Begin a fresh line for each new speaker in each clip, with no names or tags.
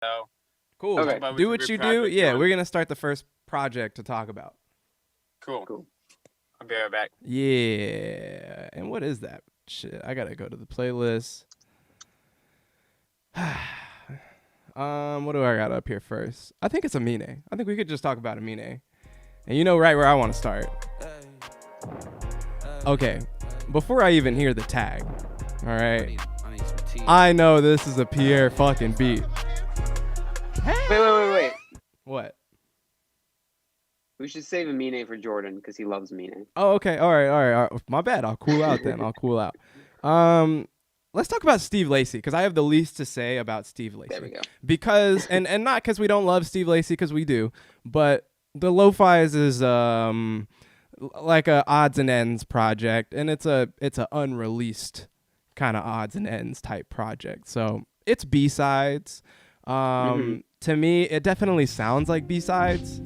So
Cool.
talk
Okay.
about
Do
which
what you
group
do.
project
Yeah,
you
we're
want.
gonna start the first project to talk about.
Cool.
Cool.
I'll be right back.
Yeah. And what is that? Shit, I gotta go to the playlist. What do I got up here first? I think it's Amine. I think we could just talk about Amine. And you know right where I want to start. Okay, before I even hear the tag, all right, I know this is a Pierre fucking beat.
Wait.
What?
We should save Amine for Jordan because he loves Amine.
Oh, okay. All right. My bad. I'll cool out then. Let's talk about Steve Lacy because I have the least to say about Steve Lacy.
There we go.
Because and not because we don't love Steve Lacy because we do, but the Lo-Fi's is like a odds and ends project, and it's a unreleased kind of odds and ends type project. So it's B-sides. To me, it definitely sounds like B-sides.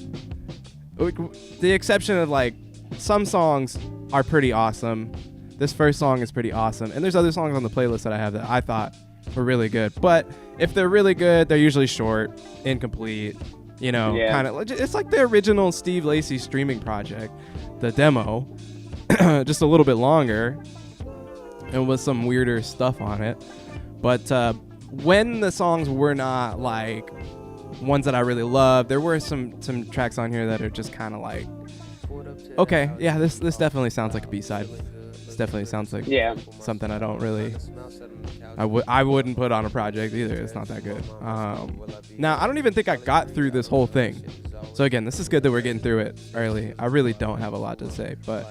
The exception of like some songs are pretty awesome. This first song is pretty awesome, and there's other songs on the playlist that I have that I thought were really good. But if they're really good, they're usually short, incomplete. You know, kind of. It's like the original Steve Lacy streaming project, the demo, just a little bit longer, and with some weirder stuff on it. But when the songs were not like ones that I really love, there were some tracks on here that are just kind of like, okay, yeah, this definitely sounds like a B-side. This definitely sounds like something I don't really, I wouldn't put on a project either. It's not that good. Now, I don't even think I got through this whole thing. So again, this is good that we're getting through it early. I really don't have a lot to say, but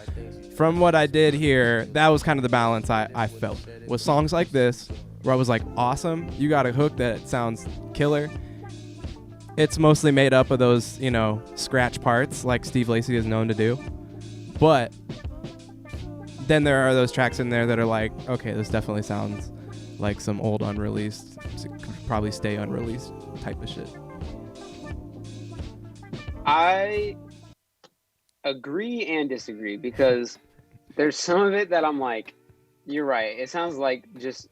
from what I did here, that was kind of the balance I felt. With songs like this, where I was like, awesome, you got a hook that sounds killer. It's mostly made up of those, you know, scratch parts like Steve Lacy is known to do. But then there are those tracks in there that are like, okay, this definitely sounds like some old unreleased, could probably stay unreleased type of shit.
I agree and disagree because there's some of it that I'm like, you're right. It sounds like just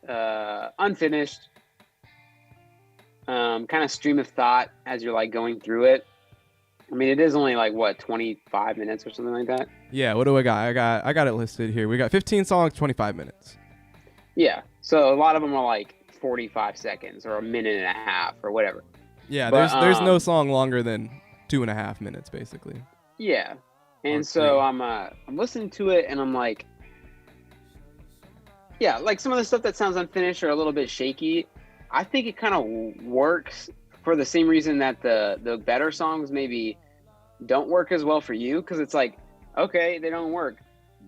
unfinished, kind of stream of thought as you're like going through it. I mean, it is only like what 25 minutes or something like that.
Yeah, what do I got? I got it listed here. We got 15 songs, 25 minutes.
Yeah, so a lot of them are like 45 seconds or a minute and a half or whatever.
Yeah,
but,
there's no song longer than 2.5 minutes basically.
Yeah, and so I'm listening to it and I'm like, yeah, like some of the stuff that sounds unfinished or a little bit shaky, I think it kind of works for the same reason that the better songs maybe don't work as well for you, because it's like, okay, they don't work.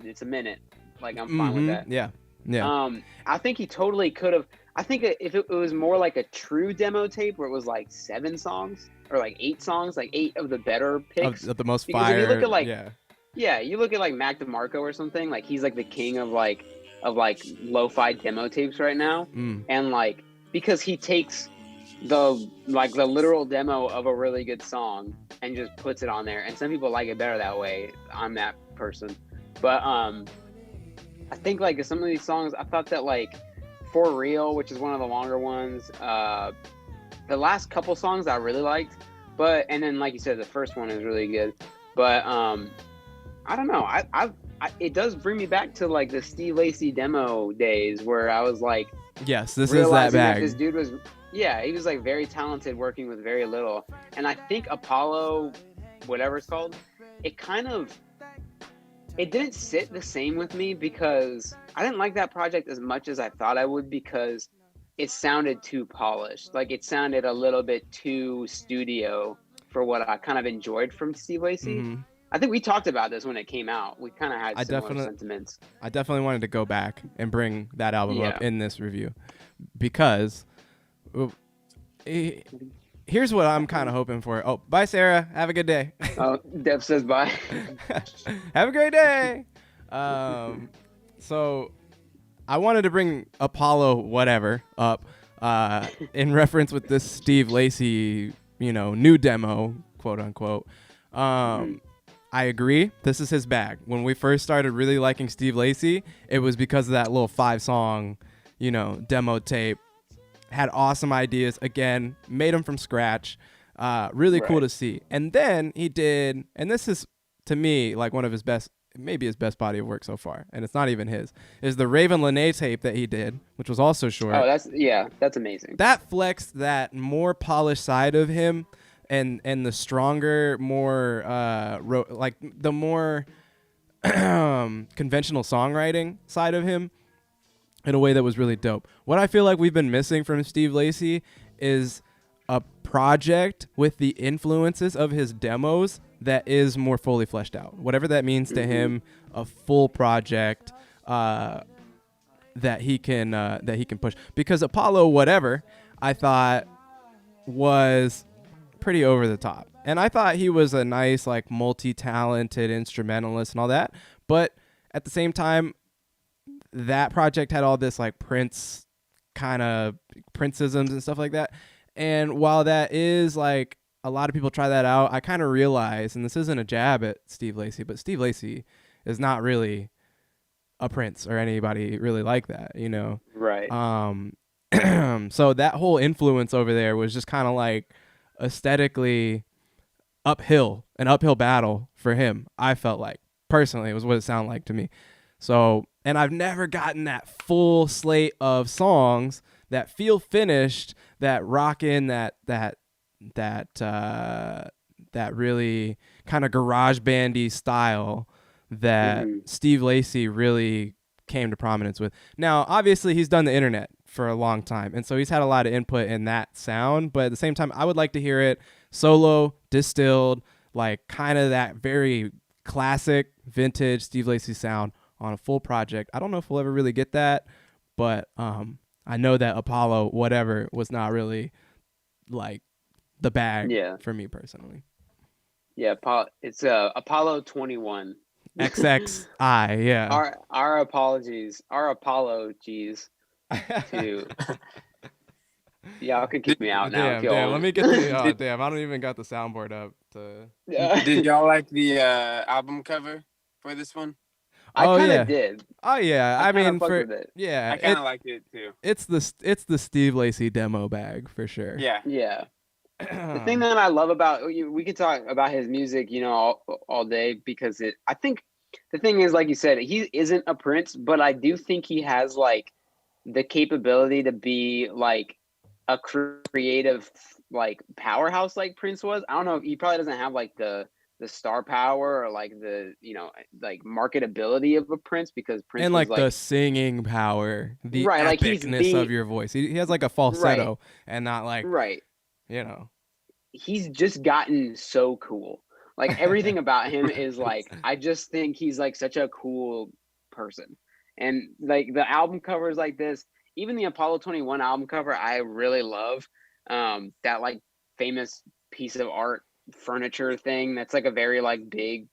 It's a minute. Like, I'm fine with that.
Yeah.
I think he totally could have. I think if it was more like a true demo tape where it was like 7 songs or like 8 songs, like 8 of the better picks.
Of the most
because
fire.
If you look at like,
yeah,
you look at like Mac DeMarco or something, like he's like the king of like lo-fi demo tapes right now. And like, because he takes the literal demo of a really good song and just puts it on there, and some people like it better that way. I'm that person. But I think like some of these songs, I thought that like For Real, which is one of the longer ones, the last couple songs I really liked, and then like you said, the first one is really good. But I don't know, I it does bring me back to like the Steve Lacy demo days where I was like,
yes, this is that bag.
This dude was, he was like very talented working with very little. And I think Apollo, whatever it's called, it didn't sit the same with me because I didn't like that project as much as I thought I would, because it sounded too polished. Like it sounded a little bit too studio for what I kind of enjoyed from Steve Lacy. I think we talked about this when it came out. We kind of had similar sentiments.
I definitely wanted to go back and bring that album up in this review because here's what I'm kind of hoping for. Oh, bye, Sarah. Have a good day.
Oh, Dev says bye.
Have a great day. So I wanted to bring Apollo whatever up in reference with this Steve Lacy, new demo, quote unquote. I agree. This is his bag. When we first started really liking Steve Lacy, it was because of that little 5-song, demo tape. had awesome ideas. Again, made them from scratch. Really cool to see. And then he did, and this is to me like one of his best, maybe his best body of work so far, and it's not even his, is the Raven Lene tape that he did, which was also short.
Oh, that's amazing.
That flexed that more polished side of him, and the stronger, more like the more conventional songwriting side of him in a way that was really dope. What I feel like we've been missing from Steve Lacy is a project with the influences of his demos that is more fully fleshed out. Whatever that means to him, a full project that he can push. Because Apollo whatever, I thought was pretty over the top. And I thought he was a nice, like, multi-talented instrumentalist and all that. But at the same time, that project had all this, like, Prince kind of Princeisms and stuff like that. And while that is, like, a lot of people try that out, I kind of realize, and this isn't a jab at Steve Lacy, but Steve Lacy is not really a Prince or anybody really like that, you know?
Right.
So that whole influence over there was just kind of like aesthetically an uphill battle for him. I felt like personally, it was what it sounded like to me. So, and I've never gotten that full slate of songs that feel finished, that rock in that really kind of garage bandy style that Steve Lacy really came to prominence with. Now, obviously, he's done the internet for a long time, and so he's had a lot of input in that sound, but at the same time, I would like to hear it solo, distilled, like kind of that very classic, vintage Steve Lacy sound on a full project. I don't know if we'll ever really get that, but I know that Apollo whatever was not really like the bag for me personally.
Yeah, it's Apollo 21.
XXI, yeah.
Our apologies to y'all can kick me out now.
Damn, let me get the damn, I don't even got the soundboard up to
Did y'all like the album cover for this one?
I kind of did.
Oh yeah, I mean
I
kind of liked it too.
It's the Steve Lacy demo bag for sure.
Yeah. The thing that I love about, we could talk about his music, you know, all day, because I think the thing is, like you said, he isn't a Prince, but I do think he has like the capability to be like a creative, like powerhouse like Prince was. I don't know, he probably doesn't have like the star power or like the, you know, like marketability of a Prince, because Prince
and
was
like the singing power, the
like
epicness of your voice. He has like a falsetto and not like you know.
He's just gotten so cool. Like everything about him is like, I just think he's like such a cool person. And like the album covers like this, even the Apollo 21 album cover, I really love. That like famous piece of art furniture thing that's like a very like big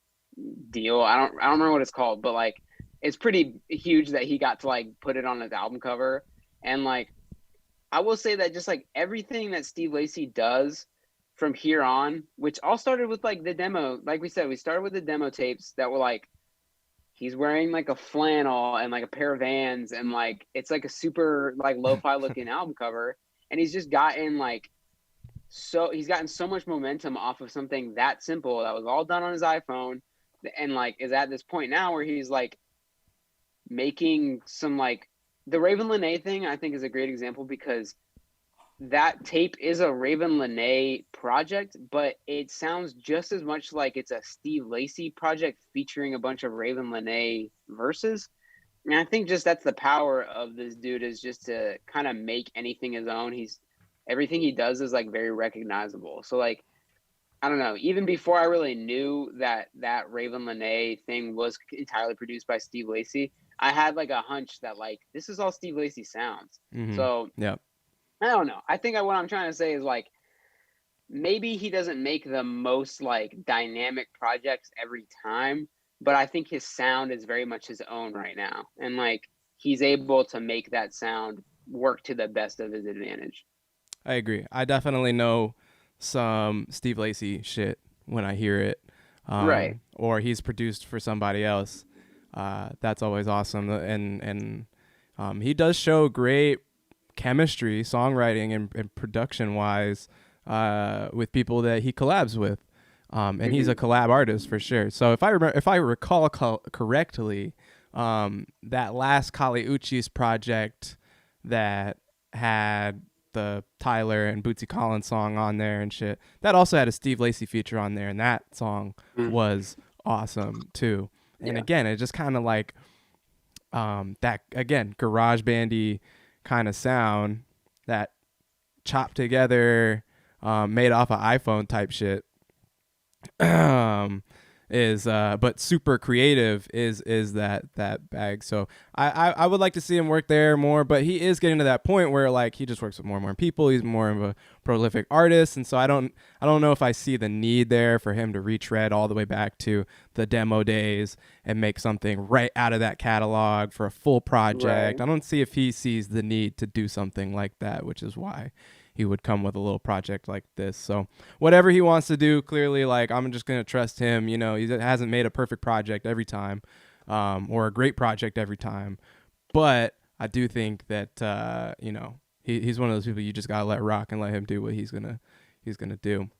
deal. I don't remember what it's called, but like it's pretty huge that he got to like put it on his album cover. And like I will say that just like everything that Steve Lacy does from here on, which all started with like the demo, like we said, we started with the demo tapes that were like, he's wearing like a flannel and like a pair of Vans, and like it's like a super like lo-fi looking album cover, and he's just gotten like he's gotten so much momentum off of something that simple that was all done on his iPhone, and like is at this point now where he's like making some like the Raven Lene thing. I think is a great example, because that tape is a Raven Lene project, but it sounds just as much like it's a Steve Lacy project featuring a bunch of Raven Lene verses. And I think just that's the power of this dude, is just to kind of make anything his own. Everything he does is like very recognizable. So like, I don't know, even before I really knew that Raven Lene thing was entirely produced by Steve Lacy, I had like a hunch that like, this is all Steve Lacy sounds. So
yeah.
I don't know. I think what I'm trying to say is like, maybe he doesn't make the most like dynamic projects every time, but I think his sound is very much his own right now. And like, he's able to make that sound work to the best of his advantage.
I agree. I definitely know some Steve Lacy shit when I hear it. Or he's produced for somebody else. That's always awesome. And he does show great chemistry, songwriting, and production wise with people that he collabs with. And he's a collab artist for sure. So if I recall correctly, that last Kali Uchis project that had the Tyler and Bootsy Collins song on there and shit, that also had a Steve Lacy feature on there, and that song was awesome too. And again, it just kind of like that again garage bandy kind of sound, that chopped together, made off of iPhone type shit. Is but super creative is that bag. So I would like to see him work there more, but he is getting to that point where like he just works with more and more people. He's more of a prolific artist, and so I don't know if I see the need there for him to retread all the way back to the demo days and make something right out of that catalog for a full project. I don't see if he sees the need to do something like that, which is why he would come with a little project like this. So whatever he wants to do, clearly, like, I'm just going to trust him. You know, he hasn't made a perfect project every time, or a great project every time. But I do think that, you know, he's one of those people you just got to let rock and let him do what he's going to do.